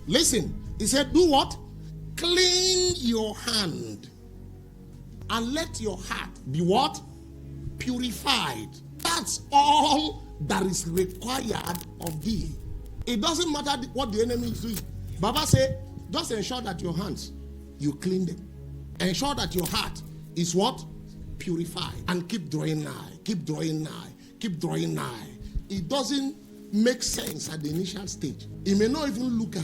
Listen, he said, do what? Clean your hand and let your heart be what? Purified. That's all that is required of thee. It doesn't matter what the enemy is doing. Baba said, just ensure that your hands, you clean them. Ensure that your heart is what? Purified. And keep drawing nigh. Keep drawing nigh. Keep drawing nigh. It doesn't make sense at the initial stage. It may not even look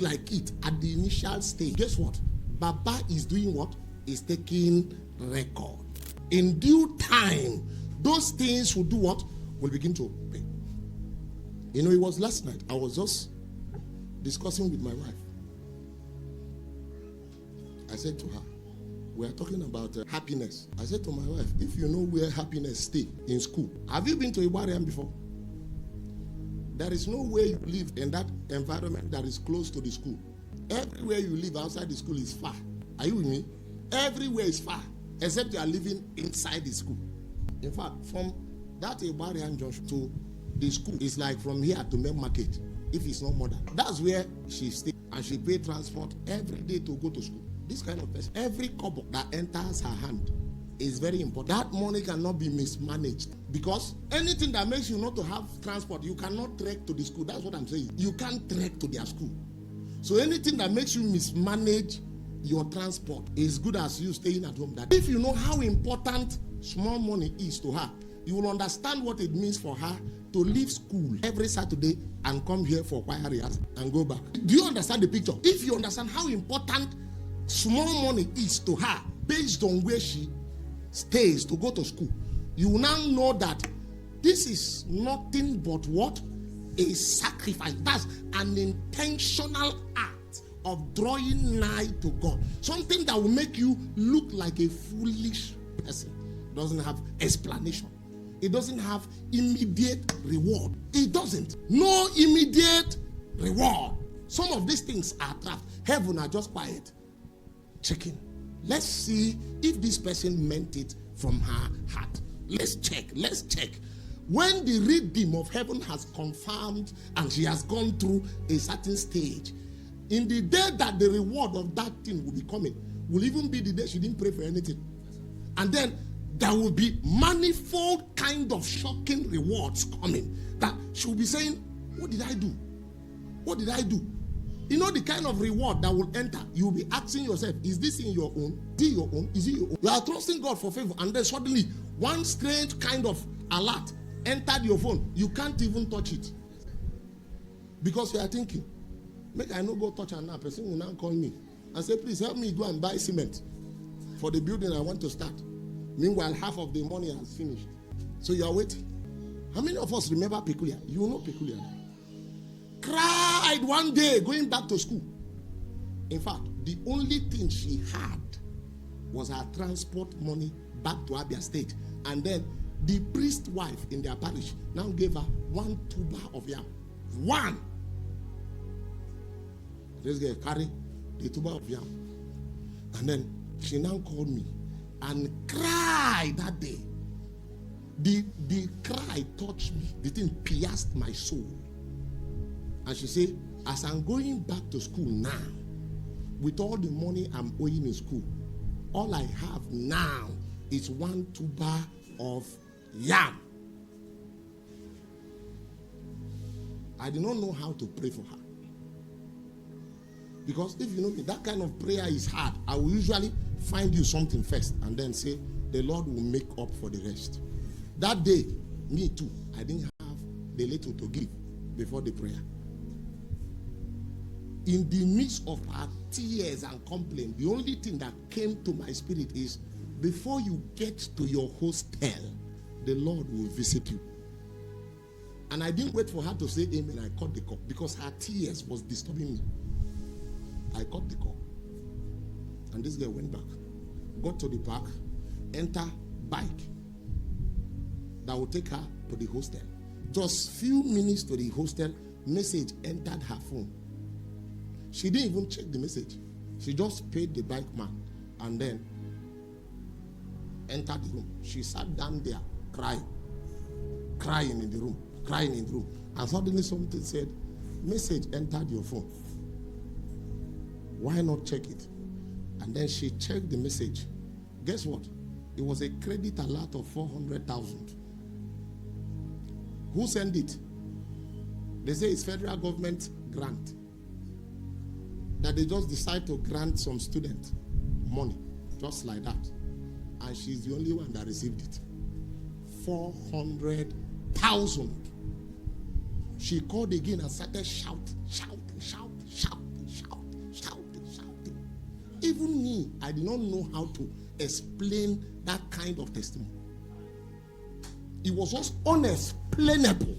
like it at the initial stage. Guess what? Baba is doing what? Is taking record. In due time, those things will do what? Will begin to pay. You know, it was last night. I was just discussing with my wife. I said to her, we are talking about happiness. I said to my wife, if you know where happiness stays in school, have you been to Iwariam before? There is no way you live in that environment that is close to the school. Everywhere you live outside the school is far. Are you with me? Everywhere is far, except you are living inside the school. In fact, from that Iwariam junction to the school is like from here to Main Market, if it's not more than. That's where she stays, and she pays transport every day to go to school. This kind of person, every kobo that enters her hand is very important. That money cannot be mismanaged, because anything that makes you not to have transport, you cannot trek to the school. That's what I'm saying. You can't trek to their school. So anything that makes you mismanage your transport is good as you staying at home. That if you know how important small money is to her, you will understand what it means for her to leave school every Saturday and come here for choir rehearsal and go back. Do you understand the picture? If you understand how important small money is to her based on where she stays to go to school, you will now know that this is nothing but what? A sacrifice. That's an intentional act of drawing nigh to God. Something that will make you look like a foolish person. Doesn't have explanation. It doesn't have immediate reward. It doesn't. No immediate reward. Some of these things are trapped. Heaven are just quiet. Checking. Let's see if this person meant it from her heart. Let's check. When the redeem of heaven has confirmed and she has gone through a certain stage, in the day that the reward of that thing will be coming, will even be the day she didn't pray for anything. And then there will be manifold kind of shocking rewards coming that she will be saying, what did I do? What did I do? You know the kind of reward that will enter. You will be asking yourself, is this in your own? Is it your own? Is it your own? You are trusting God for favor, and then suddenly one strange kind of alert entered your phone. You can't even touch it. Because you are thinking, make I no go touch another person will now call me and say, please help me go and buy cement for the building I want to start. Meanwhile, half of the money has finished. So you are waiting. How many of us remember Peculiar? You know Peculiar. Cried one day going back to school. In fact, the only thing she had was her transport money back to Abia State. And then the priest wife in their parish now gave her 1 tuber of yam. One. This girl carry the tuber of yam. And then she now called me and cried that day. The cry touched me. The thing pierced my soul. And she said, as I'm going back to school now, with all the money I'm owing in school, all I have now is 1 tuber of yam. I did not know how to pray for her. Because if you know me, that kind of prayer is hard. I will usually find you something first and then say, the Lord will make up for the rest. That day, me too, I didn't have the little to give before the prayer. In the midst of her tears and complaint, the only thing that came to my spirit is, before you get to your hostel, the Lord will visit you. And I didn't wait for her to say amen. I cut the call because her tears was disturbing me. I cut the call. And this girl went back, got to the park, enter bike that will take her to the hostel. Just few minutes to the hostel, message entered her phone. She didn't even check the message. She just paid the bike man and then entered the room. She sat down there crying in the room. And suddenly something said, message entered your phone. Why not check it? And then she checked the message. Guess what? It was a credit alert of 400,000. Who sent it? They say it's federal government grant. That they just decide to grant some student money, just like that. And she's the only one that received it. 400,000. She called again and started shouting. Even me, I did not know how to explain that kind of testimony. It was just unexplainable.